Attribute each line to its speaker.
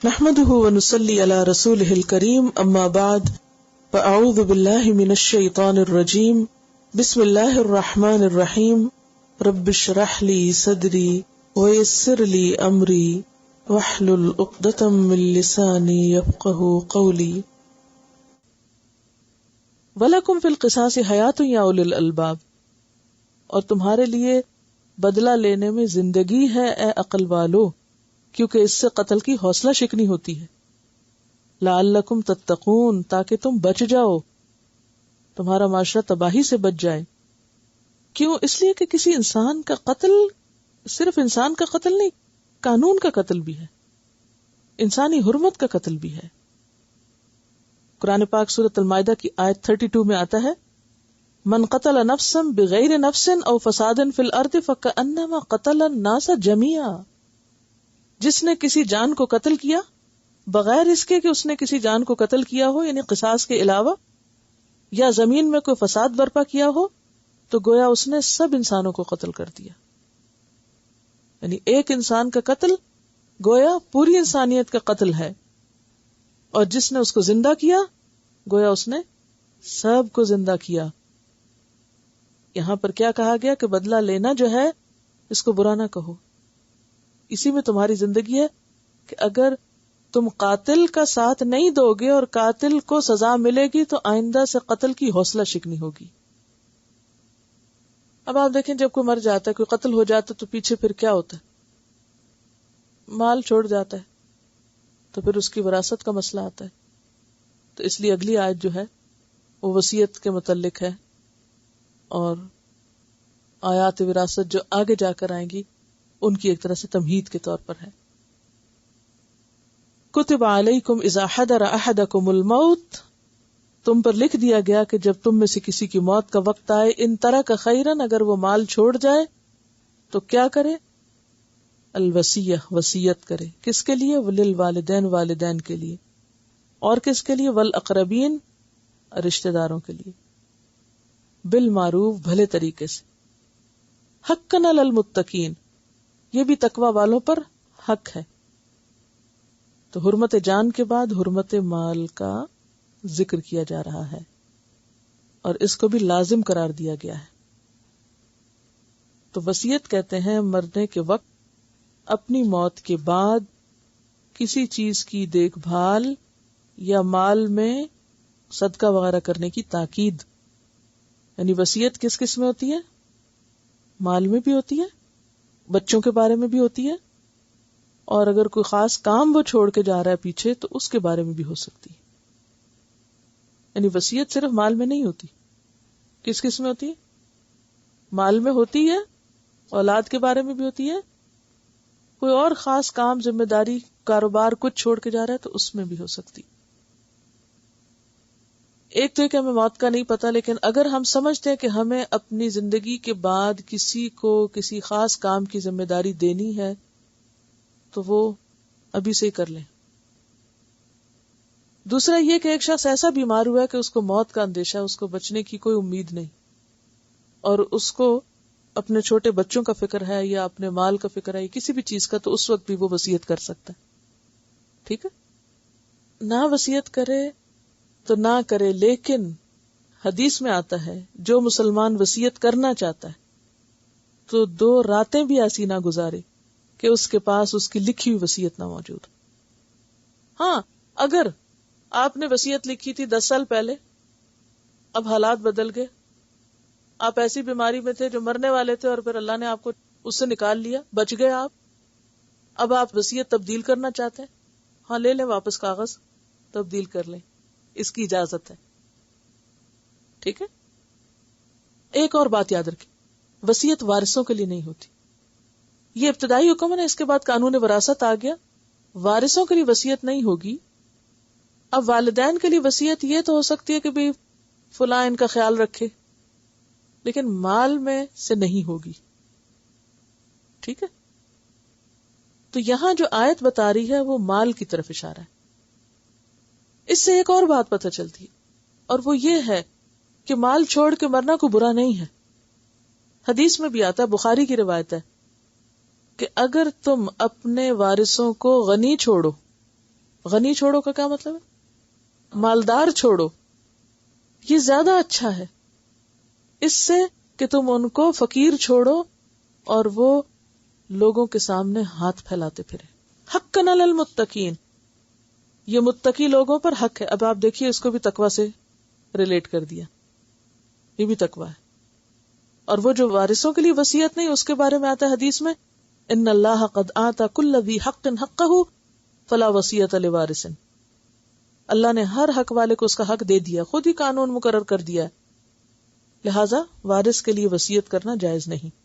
Speaker 1: نحمده ونصلي على رسوله الكريم اما بعد فاعوذ بالله من الشيطان الرجيم بسم الله الرحمن الرحيم رب اشرح لي صدري ويسر لي امري واحلل عقدة من لساني يفقهوا قولي ولکم فی القصاص حیات یا اولی الالباب، اور تمہارے لیے بدلہ لینے میں زندگی ہے اے عقل والو، کیونکہ اس سے قتل کی حوصلہ شکنی ہوتی ہے۔ لعلکم تتقون، تاکہ تم بچ جاؤ، تمہارا معاشرہ تباہی سے بچ جائے۔ کیوں؟ اس لیے کہ کسی انسان کا قتل صرف انسان کا قتل نہیں، قانون کا قتل بھی ہے، انسانی حرمت کا قتل بھی ہے۔ قرآن پاک سورۃ المائدہ کی آیت 32 میں آتا ہے، من قتل نفسا بغیر نفس او فساد فی الارض فکأنما قتل الناس جميعا، جس نے کسی جان کو قتل کیا بغیر اس کے کہ اس نے کسی جان کو قتل کیا ہو، یعنی قصاص کے علاوہ، یا زمین میں کوئی فساد برپا کیا ہو، تو گویا اس نے سب انسانوں کو قتل کر دیا۔ یعنی ایک انسان کا قتل گویا پوری انسانیت کا قتل ہے، اور جس نے اس کو زندہ کیا گویا اس نے سب کو زندہ کیا۔ یہاں پر کیا کہا گیا کہ بدلہ لینا جو ہے اس کو برا نہ کہو، اسی میں تمہاری زندگی ہے کہ اگر تم قاتل کا ساتھ نہیں دو گے اور قاتل کو سزا ملے گی تو آئندہ سے قتل کی حوصلہ شکنی ہوگی۔ اب آپ دیکھیں، جب کوئی مر جاتا ہے، کوئی قتل ہو جاتا ہے، تو پیچھے پھر کیا ہوتا ہے؟ مال چھوڑ جاتا ہے، تو پھر اس کی وراثت کا مسئلہ آتا ہے۔ تو اس لیے اگلی آیت جو ہے وہ وصیت کے متعلق ہے، اور آیات وراثت جو آگے جا کر آئیں گی ان کی ایک طرح سے تمہید کے طور پر ہے۔ کتب علیکم اذا حضر احدکم الموت، تم پر لکھ دیا گیا کہ جب تم میں سے کسی کی موت کا وقت آئے، ان ترک خیرا، اگر وہ مال چھوڑ جائے تو کیا کرے؟ الوصیہ، وصیت کرے۔ کس کے لیے؟ وللوالدین، والدین کے لیے، اور کس کے لیے؟ والاقربین، رشتہ داروں کے لیے، بالمعروف، بھلے طریقے سے، حقا علی المتقین، یہ بھی تقوی والوں پر حق ہے۔ تو حرمت جان کے بعد حرمت مال کا ذکر کیا جا رہا ہے، اور اس کو بھی لازم قرار دیا گیا ہے۔ تو وصیت کہتے ہیں مرنے کے وقت اپنی موت کے بعد کسی چیز کی دیکھ بھال یا مال میں صدقہ وغیرہ کرنے کی تاکید۔ یعنی وصیت کس کس میں ہوتی ہے؟ مال میں بھی ہوتی ہے، بچوں کے بارے میں بھی ہوتی ہے، اور اگر کوئی خاص کام وہ چھوڑ کے جا رہا ہے پیچھے تو اس کے بارے میں بھی ہو سکتی ہے۔ یعنی وصیت صرف مال میں نہیں ہوتی، کس کس میں ہوتی ہے؟ مال میں ہوتی ہے، اولاد کے بارے میں بھی ہوتی ہے، کوئی اور خاص کام، ذمہ داری، کاروبار کچھ چھوڑ کے جا رہا ہے تو اس میں بھی ہو سکتی۔ ایک تو کہ ہمیں موت کا نہیں پتا، لیکن اگر ہم سمجھتے ہیں کہ ہمیں اپنی زندگی کے بعد کسی کو کسی خاص کام کی ذمہ داری دینی ہے تو وہ ابھی سے ہی کر لیں۔ دوسرا یہ کہ ایک شخص ایسا بیمار ہوا ہے کہ اس کو موت کا اندیشہ ہے، اس کو بچنے کی کوئی امید نہیں، اور اس کو اپنے چھوٹے بچوں کا فکر ہے یا اپنے مال کا فکر ہے یا کسی بھی چیز کا، تو اس وقت بھی وہ وصیت کر سکتا ہے۔ ٹھیک ہے، نہ وصیت کرے تو نہ کرے، لیکن حدیث میں آتا ہے جو مسلمان وصیت کرنا چاہتا ہے تو 2 راتیں بھی ایسی نہ گزارے کہ اس کے پاس اس کی لکھی ہوئی وصیت نہ موجود۔ ہاں، اگر آپ نے وصیت لکھی تھی 10 سال پہلے، اب حالات بدل گئے، آپ ایسی بیماری میں تھے جو مرنے والے تھے، اور پھر اللہ نے آپ کو اس سے نکال لیا، بچ گئے آپ، اب آپ وصیت تبدیل کرنا چاہتے ہیں، ہاں لے لیں واپس کاغذ، تبدیل کر لیں، اس کی اجازت ہے۔ ٹھیک ہے، ایک اور بات یاد رکھیں، وصیت وارثوں کے لیے نہیں ہوتی۔ یہ ابتدائی حکم ہے، اس کے بعد قانون وراثت آ گیا، وارثوں کے لیے وصیت نہیں ہوگی۔ اب والدین کے لیے وصیت یہ تو ہو سکتی ہے کہ بھی فلاں ان کا خیال رکھے، لیکن مال میں سے نہیں ہوگی۔ ٹھیک ہے، تو یہاں جو آیت بتا رہی ہے وہ مال کی طرف اشارہ ہے۔ اس سے ایک اور بات پتہ چلتی ہے، اور وہ یہ ہے کہ مال چھوڑ کے مرنا کوئی برا نہیں ہے۔ حدیث میں بھی آتا ہے، بخاری کی روایت ہے کہ اگر تم اپنے وارثوں کو غنی چھوڑو غنی چھوڑو کا کیا مطلب ہے؟ مالدار چھوڑو. یہ زیادہ اچھا ہے اس سے کہ تم ان کو فقیر چھوڑو اور وہ لوگوں کے سامنے ہاتھ پھیلاتے پھرے. حقاً علی المتقین، یہ متقی لوگوں پر حق ہے. اب آپ دیکھیے اس کو بھی تقوی سے ریلیٹ کر دیا، یہ بھی تقوی ہے. اور وہ جو وارثوں کے لیے وصیت نہیں، اس کے بارے میں آتا ہے حدیث میں ان اللہ قد آتا کل ذی حق حقہ فلا وصیت لوارث. اللہ نے ہر حق والے کو اس کا حق دے دیا، خود ہی قانون مقرر کر دیا ہے، لہذا وارث کے لیے وصیت کرنا جائز نہیں.